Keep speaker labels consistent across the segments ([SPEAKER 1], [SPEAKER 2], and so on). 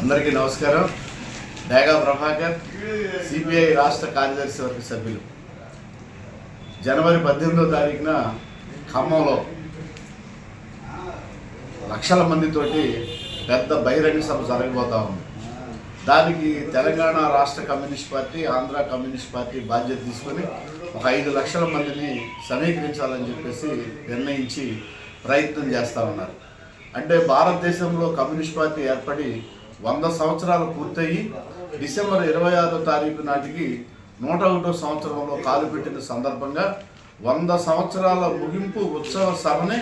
[SPEAKER 1] అందరికీ నమస్కారం. డేగా ప్రభాకర్, సిపిఐ రాష్ట్ర కార్యదర్శి వర్గ సభ్యులు. జనవరి 18వ తారీఖున ఖమ్మంలో లక్షల మందితోటి పెద్ద బహిరంగ సభ జరగబోతా ఉంది. దానికి తెలంగాణ రాష్ట్ర communist party, Andhra communist party బాధ్యత తీసుకొని ఒక 5 లక్షల మందిని సమీకరించాలని చెప్పేసి నిర్ణయించి ప్రయత్నం చేస్తూ ఉన్నారు. అంటే భారతదేశంలో కమ్యూనిస్ట్ పార్టీ ఏర్పడి 100 సంవత్సరాలు పూర్తయి డిసెంబర్ 26వ తారీఖు నాటికి 101వ సంవత్సరంలో కాలుపెట్టిన సందర్భంగా 100 సంవత్సరాల ముగింపు ఉత్సవ సభని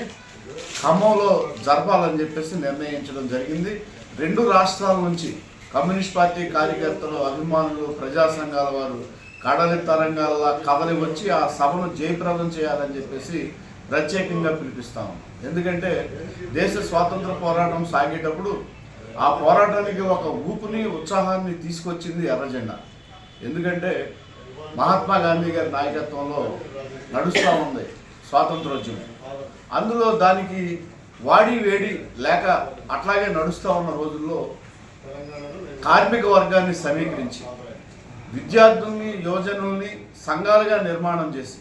[SPEAKER 1] ఖమ్మంలో జరపాలని చెప్పేసి నిర్ణయించడం జరిగింది. 2 రాష్ట్రాల నుంచి కమ్యూనిస్ట్ పార్టీ కార్యకర్తలు, అభిమానులు, ప్రజా సంఘాల వారు కడలి తరంగాల కదలి వచ్చి ఆ సభను జయప్రదం చేయాలని చెప్పేసి ప్రత్యేకంగా పిలిపిస్తాము. ఎందుకంటే దేశ స్వాతంత్ర పోరాటం సాగేటప్పుడు ఆ పోరాటానికి ఒక ఊపుని, ఉత్సాహాన్ని తీసుకొచ్చింది ఎర్రజెండా. ఎందుకంటే మహాత్మా గాంధీ గారి నాయకత్వంలో నడుస్తూ ఉంది స్వాతంత్రోద్యమం. అందులో దానికి వాడి వేడి లేక అట్లాగే నడుస్తూ ఉన్న రోజుల్లో కార్మిక వర్గాన్ని సమీకరించి విద్యార్థుల్ని, యువజనుల్ని సంఘాలుగా నిర్మాణం చేసి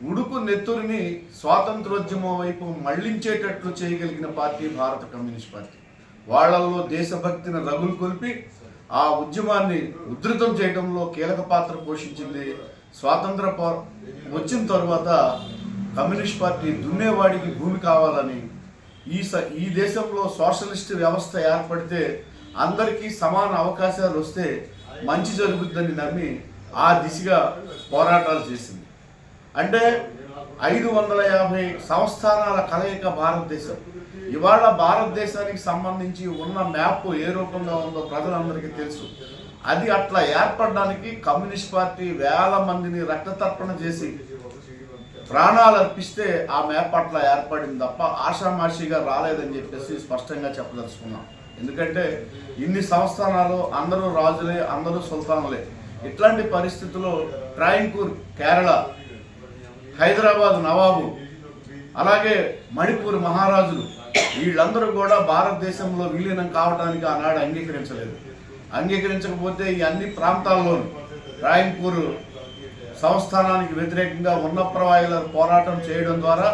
[SPEAKER 1] ఉడుకు నెత్తురిని స్వాతంత్రోద్యమం వైపు మళ్లించేటట్లు చేయగలిగిన పార్టీ భారత కమ్యూనిస్ట్ పార్టీ. వాళ్లలో దేశభక్తిని రగులు కొల్పి ఆ ఉద్యమాన్ని ఉధృతం చేయడంలో కీలక పాత్ర పోషించింది. స్వాతంత్ర వచ్చిన తర్వాత కమ్యూనిస్ట్ పార్టీ దున్నేవాడికి భూమి కావాలని, ఈ దేశంలో సోషలిస్ట్ వ్యవస్థ ఏర్పడితే అందరికీ సమాన అవకాశాలు వస్తే మంచి జరుగుతుందని నమ్మి ఆ దిశగా పోరాటాలు చేసింది. అంటే 550 సంస్థానాల కలయిక భారతదేశం. ఇవాళ భారతదేశానికి సంబంధించి ఉన్న మ్యాప్ ఏ రూపంగా ఉందో ప్రజలందరికీ తెలుసు. అది అట్లా ఏర్పడడానికి కమ్యూనిస్ట్ పార్టీ వేల మందిని రక్తతర్పణ చేసి ప్రాణాలు అర్పిస్తే ఆ మ్యాప్ అట్లా ఏర్పడింది తప్ప ఆషామాషిగా రాలేదని చెప్పేసి స్పష్టంగా చెప్పదలుచుకున్నాం. ఎందుకంటే ఇన్ని సంస్థానాలు అందరూ రాజులే, అందరూ సుల్తానులే. ఇట్లాంటి పరిస్థితుల్లో ట్రాయింకూర్ కేరళ, హైదరాబాద్ నవాబు, అలాగే మణిపూర్ మహారాజులు వీళ్ళందరూ కూడా భారతదేశంలో విలీనం కావడానికి ఆనాడు అంగీకరించలేదు. అంగీకరించకపోతే ఈ అన్ని ప్రాంతాల్లోనూ ట్రాయింకూర్ సంస్థానానికి వ్యతిరేకంగా ఉన్నప్రవాయుల పోరాటం చేయడం ద్వారా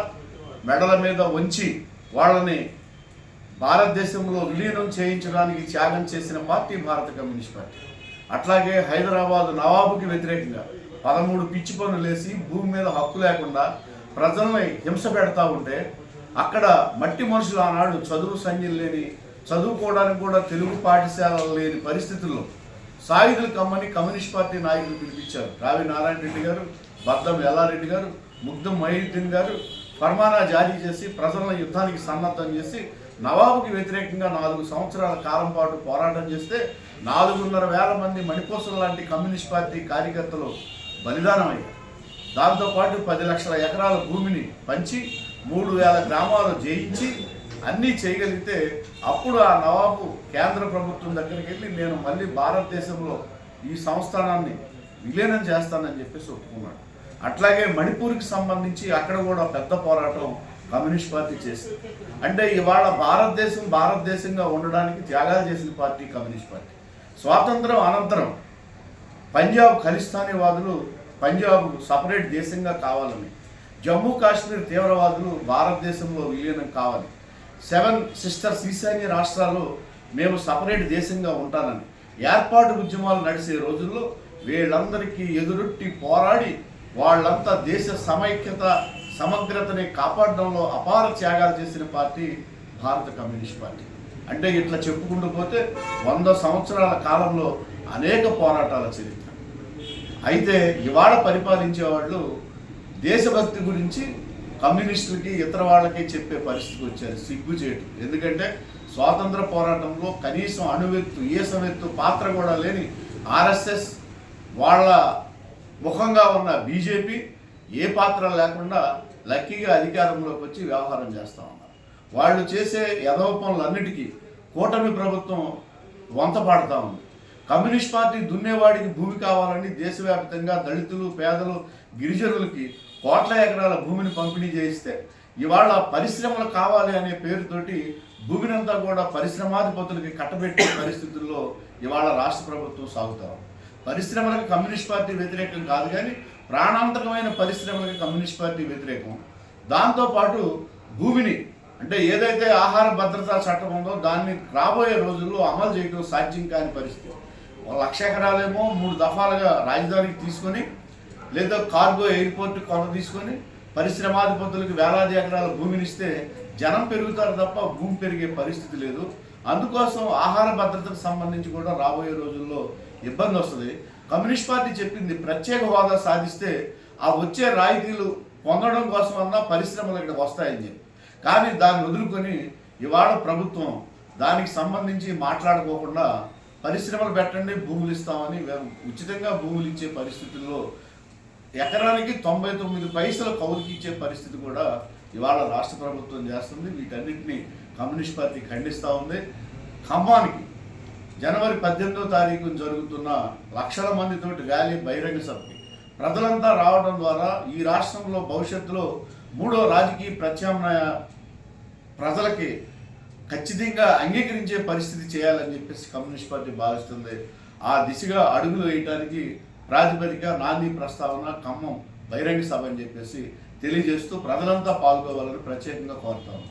[SPEAKER 1] మెడల మీద ఉంచి వాళ్ళని భారతదేశంలో విలీనం చేయించడానికి త్యాగం చేసిన పార్టీ భారత కమ్యూనిస్ట్ పార్టీ. అట్లాగే హైదరాబాద్ నవాబుకి వ్యతిరేకంగా 13 పిచ్చి పనులు వేసి భూమి మీద హక్కు లేకుండా ప్రజల్ని హింస పెడతా ఉంటే అక్కడ మట్టి మనుషులు ఆనాడు చదువు సంఖ్యలు లేని, చదువుకోవడానికి కూడా తెలుగు పాఠశాలలు లేని పరిస్థితుల్లో సాయుధులు కమ్మని కమ్యూనిస్ట్ పార్టీ నాయకులు పిలిపించారు. రావి నారాయణ రెడ్డి గారు, బద్దం ఎల్లారెడ్డి గారు, ముగ్ధం మొహిద్దీన్ గారు ఫర్మానా జారీ చేసి ప్రజలను యుద్ధానికి సన్నద్ధం చేసి నవాబుకి వ్యతిరేకంగా 4 సంవత్సరాల కాలం పాటు పోరాటం చేస్తే 4,500 మంది మణిపూసల లాంటి కమ్యూనిస్ట్ పార్టీ కార్యకర్తలు బలిదానమయ్యారు. దాంతోపాటు 10 లక్షల ఎకరాల భూమిని పంచి 3,000 గ్రామాలు జయించి అన్నీ చేయగలిగితే అప్పుడు ఆ నవాబు కేంద్ర ప్రభుత్వం దగ్గరికి వెళ్ళి నేను మళ్ళీ భారతదేశంలో ఈ సంస్థానాన్ని విలీనం చేస్తానని చెప్పేసి ఒప్పుకున్నాడు. అట్లాగే మణిపూర్కి సంబంధించి అక్కడ కూడా పెద్ద పోరాటం కమ్యూనిస్ట్ పార్టీ చేసింది. అంటే ఇవాళ భారతదేశంగా ఉండడానికి త్యాగాలు చేసిన పార్టీ కమ్యూనిస్ట్ పార్టీ. స్వాతంత్రం అనంతరం పంజాబ్ ఖలిస్తానీ వాదులు పంజాబ్ సపరేట్ దేశంగా కావాలని, జమ్మూ కాశ్మీర్ తీవ్రవాదులు భారతదేశంలో విలీనం కావాలి, 7 సిస్టర్స్ ఈశాన్య రాష్ట్రాలు మేము సపరేట్ దేశంగా ఉంటానని ఏర్పాటు ఉద్యమాలు నడిచే రోజుల్లో వీళ్ళందరికీ ఎదురొట్టి పోరాడి వాళ్ళంతా దేశ సమైక్యత, సమగ్రతని కాపాడడంలో అపార త్యాగాలు చేసిన పార్టీ భారత కమ్యూనిస్ట్ పార్టీ. అంటే ఇట్లా చెప్పుకుంటూ పోతే 100 సంవత్సరాల కాలంలో అనేక పోరాటాల చరిత్ర. అయితే ఇవాళ పరిపాలించే వాళ్ళు దేశభక్తి గురించి కమ్యూనిస్టులకి, ఇతర వాళ్ళకి చెప్పే పరిస్థితికి వచ్చారు. సిగ్గుచేటు. ఎందుకంటే స్వాతంత్ర పోరాటంలో కనీసం అణువెత్తు, ఏసమెత్తు పాత్ర కూడా లేని ఆర్ఎస్ఎస్, వాళ్ళ ముఖంగా ఉన్న బీజేపీ ఏ పాత్ర లేకుండా లక్కీగా అధికారంలోకి వచ్చి వ్యవహారం చేస్తూ ఉన్నారు. వాళ్ళు చేసే యదవ పనులన్నిటికీ కూటమి ప్రభుత్వం వంత పాడుతూ ఉంది. కమ్యూనిస్ట్ పార్టీ దున్నేవాడికి భూమి కావాలని దేశవ్యాప్తంగా దళితులు, పేదలు, గిరిజనులకి కోట్ల ఎకరాల భూమిని పంపిణీ చేయిస్తే ఇవాళ పరిశ్రమలు కావాలి అనే పేరుతోటి భూమినంతా కూడా పరిశ్రమాధిపతులకి కట్టబెట్టే పరిస్థితుల్లో ఇవాళ రాష్ట్ర ప్రభుత్వం సాగుతాం. పరిశ్రమలకు కమ్యూనిస్ట్ పార్టీ వ్యతిరేకం కాదు, కానీ ప్రాణాంతకమైన పరిశ్రమలకు కమ్యూనిస్ట్ పార్టీ వ్యతిరేకం. దాంతోపాటు భూమిని అంటే ఏదైతే ఆహార భద్రతా చట్టం ఉందో దాన్ని రాబోయే రోజుల్లో అమలు చేయడం సాధ్యం కాని పరిస్థితి. 1,00,000 ఎకరాలేమో 3 దఫాలుగా రాజధానికి తీసుకొని, లేదా కార్గో ఎయిర్పోర్ట్ కొన తీసుకొని పరిశ్రమాధిపతులకు వేలాది ఎకరాల భూమిని ఇస్తే జనం పెరుగుతారు తప్ప భూమి పెరిగే పరిస్థితి లేదు. అందుకోసం ఆహార భద్రతకు సంబంధించి కూడా రాబోయే రోజుల్లో ఇబ్బంది వస్తుంది. కమ్యూనిస్ట్ పార్టీ చెప్పింది ప్రత్యేక హోదా సాధిస్తే ఆ వచ్చే రాయితీలు పొందడం కోసమన్నా పరిశ్రమలు ఇక్కడికి వస్తాయని చెప్పి, కానీ దాన్ని వదులుకొని ఇవాళ ప్రభుత్వం దానికి సంబంధించి మాట్లాడుకోకుండా పరిశ్రమలు పెట్టండి భూములు ఇస్తామని ఉచితంగా భూములు ఇచ్చే పరిస్థితుల్లో ఎకరానికి 99 పైసలు కౌలుకి ఇచ్చే పరిస్థితి కూడా ఇవాళ రాష్ట్ర ప్రభుత్వం చేస్తుంది. వీటన్నిటిని కమ్యూనిస్ట్ పార్టీ ఖండిస్తూ ఉంది. ఖమ్మానికి జనవరి 18వ తారీఖున జరుగుతున్న లక్షల మందితోటి ర్యాలీ బహిరంగ సభకి ప్రజలంతా రావడం ద్వారా ఈ రాష్ట్రంలో భవిష్యత్తులో 3వ రాజకీయ ప్రత్యామ్నాయ ప్రజలకి ఖచ్చితంగా అంగీకరించే పరిస్థితి చేయాలని చెప్పేసి కమ్యూనిస్ట్ పార్టీ భావిస్తుంది. ఆ దిశగా అడుగులు వేయటానికి ప్రాతిపదిక నాంది ప్రస్తావన ఖమ్మం బహిరంగ సభ అని చెప్పేసి తెలియజేస్తూ ప్రజలంతా పాల్గొవాలని ప్రత్యేకంగా కోరుతాము.